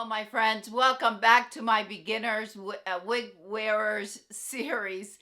Hello, my friends. Welcome back to my beginners wig wearers series.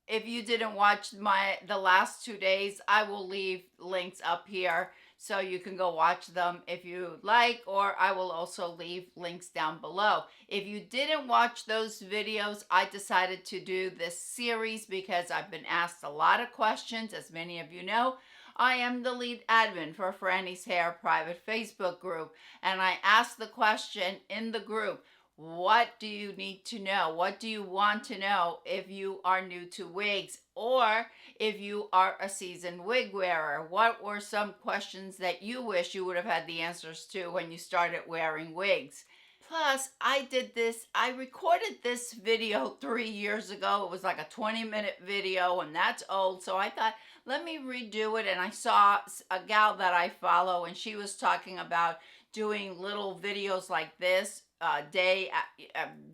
If you didn't watch the last 2 days, I will leave links up here so you can go watch them if you like, or I will also leave links down below. If you didn't watch those videos, I decided to do this series because I've been asked a lot of questions. As many of you know, I am the lead admin for Franny's Hair private Facebook group, and I asked the question in the group, what do you need to know? What do you want to know if you are new to wigs or if you are a seasoned wig wearer? What were some questions that you wish you would have had the answers to when you started wearing wigs? Plus, I recorded this video 3 years ago. It was like a 20-minute video, and that's old. So I thought, let me redo it. And I saw a gal that I follow, and she was talking about doing little videos like this,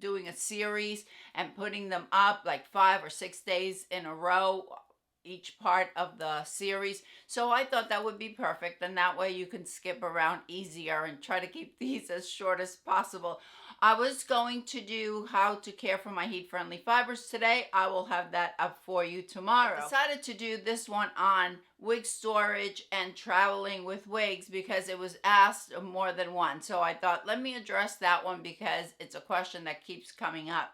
doing a series and putting them up like 5 or 6 days in a row, each part of the series. So I thought that would be perfect, and that way you can skip around easier and try to keep these as short as possible. I was going to do how to care for my heat-friendly fibers today. I will have that up for you tomorrow. I decided to do this one on wig storage and traveling with wigs because it was asked more than once. So I thought, let me address that one because it's a question that keeps coming up.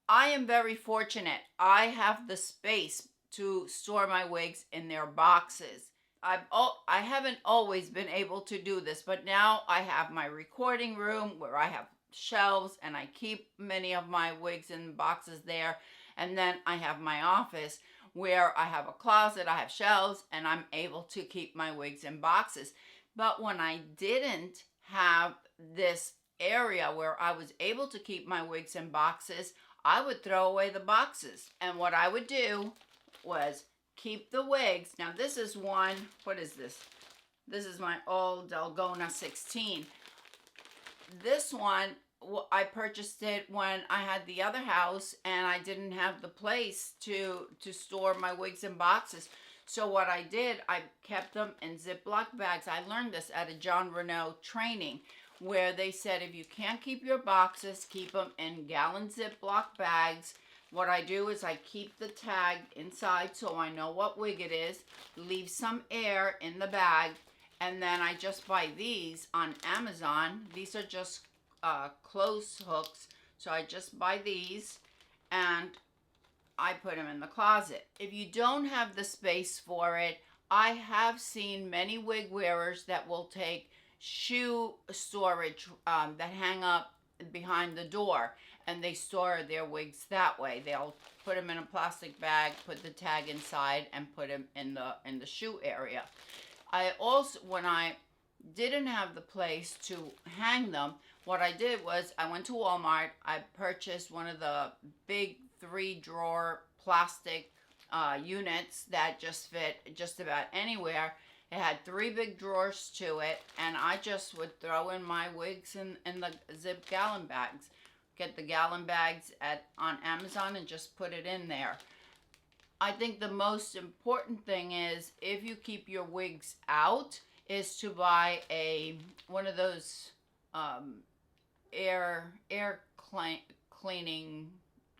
I am very fortunate. I have the space to store my wigs in their boxes. I haven't always been able to do this, but now I have my recording room where I have shelves and I keep many of my wigs in boxes there. And then I have my office where I have a closet, I have shelves, and I'm able to keep my wigs in boxes. But when I didn't have this area where I was able to keep my wigs in boxes, I would throw away the boxes. And what I would do was keep the wigs. Now this is one, what is this? This is my old Dalgona 16. This one, I purchased it when I had the other house and I didn't have the place to store my wigs in boxes. So what I did, I kept them in Ziploc bags. I learned this at a John Renault training where they said if you can't keep your boxes, keep them in gallon Ziploc bags. What I do is I keep the tag inside so I know what wig it is, leave some air in the bag, and then I just buy these on Amazon. These are just clothes hooks, so I just buy these and I put them in the closet. If you don't have the space for it, I have seen many wig wearers that will take shoe storage that hang up behind the door, and they store their wigs that way. They'll put them in a plastic bag, put the tag inside, and put them in the shoe area. I also, when I didn't have the place to hang them, what I did was I went to Walmart. I purchased one of the big 3-drawer plastic units that just fit just about anywhere. It had 3 big drawers to it, and I just would throw in my wigs in the zip gallon bags. Get the gallon bags on Amazon and just put it in there. I think the most important thing is, if you keep your wigs out, is to buy one of those air cleaning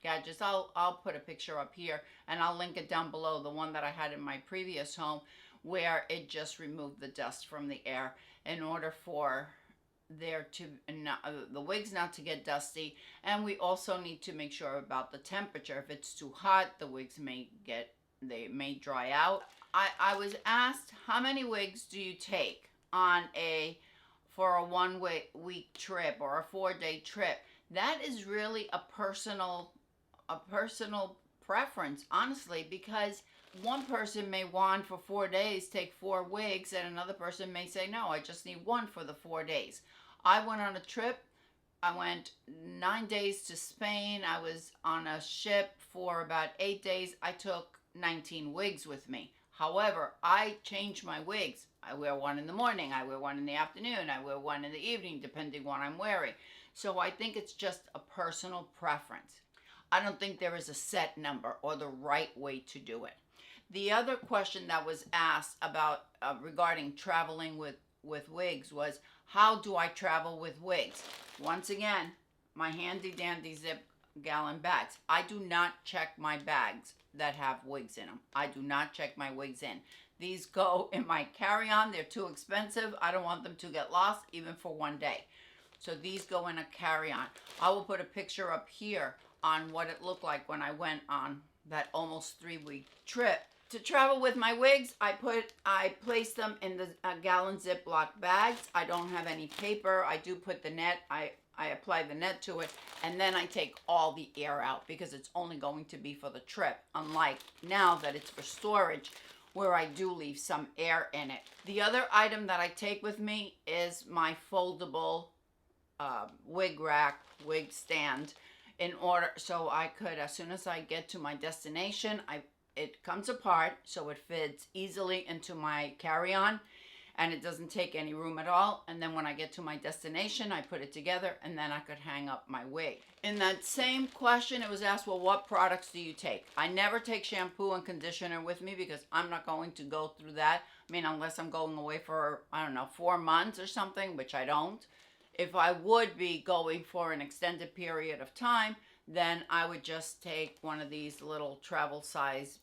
gadgets. I'll put a picture up here and I'll link it down below, the one that I had in my previous home, where it just removed the dust from the air in order for the wigs not to get dusty. And we also need to make sure about the temperature. If it's too hot, the wigs may dry out. I was asked, how many wigs do you take for a 1 week trip or a 4-day trip? That is really a personal preference, honestly, because one person may want for 4 days take 4 wigs, and another person may say, no, I just need 1 for the 4 days. I went on a trip. I went 9 days to Spain. I was on a ship for about 8 days. I took 19 wigs with me. However, I change my wigs. I wear one in the morning, I wear one in the afternoon, I wear one in the evening, depending what I'm wearing. So I think it's just a personal preference. I don't think there is a set number or the right way to do it. The other question that was asked about regarding traveling with wigs was, How do I travel with wigs? Once again, my handy dandy zip gallon bags. I do not check my bags that have wigs in them. I do not check my wigs in. These go in my carry-on. They're too expensive. I don't want them to get lost even for one day. So these go in a carry-on. I will put a picture up here on what it looked like when I went on that almost 3-week trip. To travel with my wigs, I place them in the gallon Ziploc bags. I don't have any paper. I do put the net. I apply the net to it, and then I take all the air out because it's only going to be for the trip, unlike now that it's for storage, where I do leave some air in it. The other item that I take with me is my foldable wig rack, wig stand, in order so I could, as soon as I get to my destination, it comes apart so it fits easily into my carry-on and it doesn't take any room at all. And then when I get to my destination, I put it together and then I could hang up my wig. In that same question, it was asked, well, what products do you take? I never take shampoo and conditioner with me because I'm not going to go through that. I mean, unless I'm going away for, I don't know, 4 months or something, which I don't. If I would be going for an extended period of time, then I would just take one of these little travel size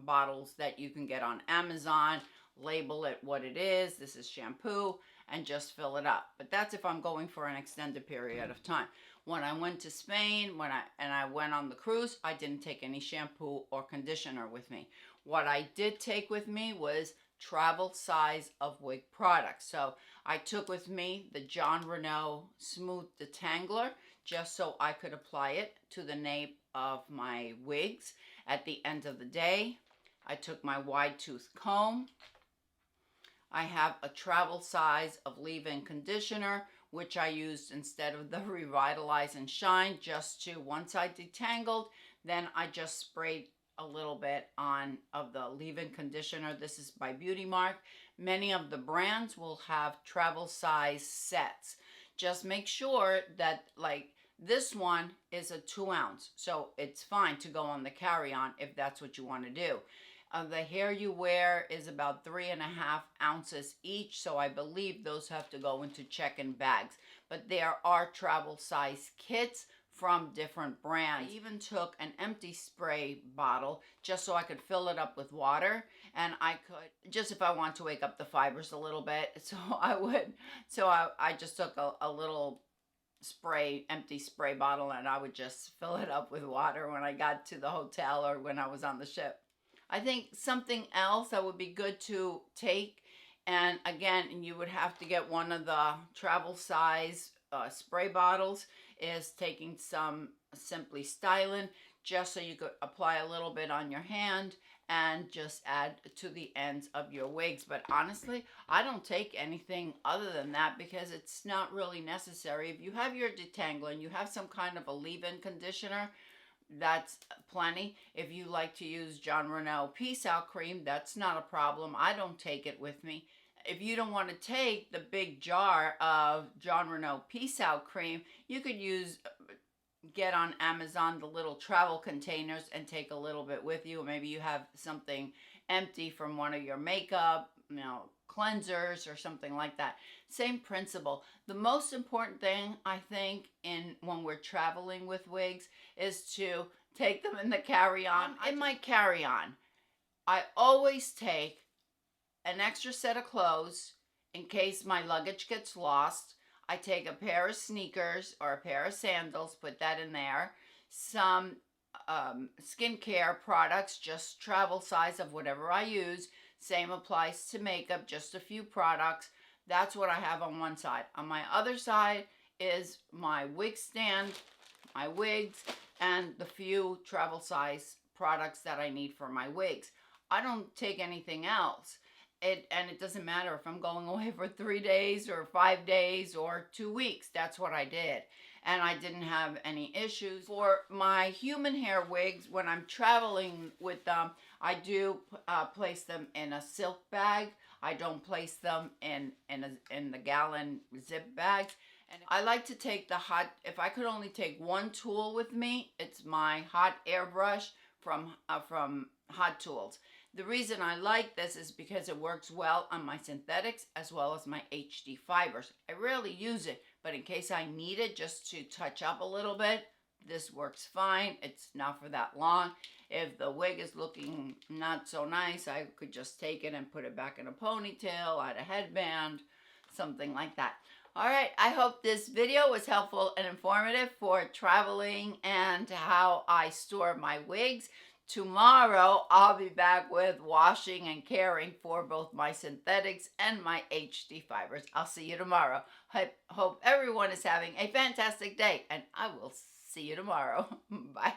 bottles that you can get on Amazon, label it what it is, this is shampoo, and just fill it up. But that's if I'm going for an extended period of time. When I went to Spain, I went on the cruise, I didn't take any shampoo or conditioner with me. What I did take with me was travel size of wig products. So I took with me the Jon Renau Smooth Detangler, just so I could apply it to the nape of my wigs at the end of the day. I took my wide tooth comb. I have a travel size of leave-in conditioner, which I used instead of the Revitalize and Shine, just to, once I detangled, then I just sprayed a little bit on of the leave-in conditioner. This is by Beauty Mark. Many of the brands will have travel size sets. Just make sure that, like, this one is a 2 ounce, so it's fine to go on the carry-on if that's what you want to do. The hair you wear is about 3.5 ounces each, so I believe those have to go into check-in bags. But there are travel size kits from different brands. I even took an empty spray bottle just so I could fill it up with water, and I could, just if I want to wake up the fibers a little bit, I just took a little empty spray bottle, and I would just fill it up with water when I got to the hotel or when I was on the ship. I think something else that would be good to take, and again, you would have to get one of the travel size spray bottles, is taking some Simply Stylin', just so you could apply a little bit on your hand and just add to the ends of your wigs. But honestly, I don't take anything other than that because it's not really necessary. If you have your detangler and you have some kind of a leave-in conditioner, that's plenty. If you like to use Jon Renau Peace Out Cream, that's not a problem. I don't take it with me. If you don't want to take the big jar of Jon Renau Peace Out Cream, you could get on Amazon the little travel containers and take a little bit with you. Maybe you have something empty from one of your makeup, cleansers or something like that. Same principle. The most important thing, I think, when we're traveling with wigs is to take them in the carry-on. In my carry-on, I always take an extra set of clothes in case my luggage gets lost. I take a pair of sneakers or a pair of sandals, put that in there. Some skincare products, just travel size of whatever I use. Same applies to makeup, just a few products. That's what I have on one side. On my other side is my wig stand, my wigs, and the few travel size products that I need for my wigs. I don't take anything else. And it doesn't matter if I'm going away for 3 days or 5 days or 2 weeks. That's what I did. And I didn't have any issues. For my human hair wigs, when I'm traveling with them, I do place them in a silk bag. I don't place them in the gallon zip bags. And I like to take if I could only take one tool with me, it's my hot airbrush from Hot Tools. The reason I like this is because it works well on my synthetics as well as my HD fibers. I rarely use it, but in case I need it just to touch up a little bit, this works fine. It's not for that long. If the wig is looking not so nice, I could just take it and put it back in a ponytail, add a headband, something like that. All right, I hope this video was helpful and informative for traveling and how I store my wigs. Tomorrow, I'll be back with washing and caring for both my synthetics and my HD fibers. I'll see you tomorrow. I hope everyone is having a fantastic day, and I will see you tomorrow. Bye.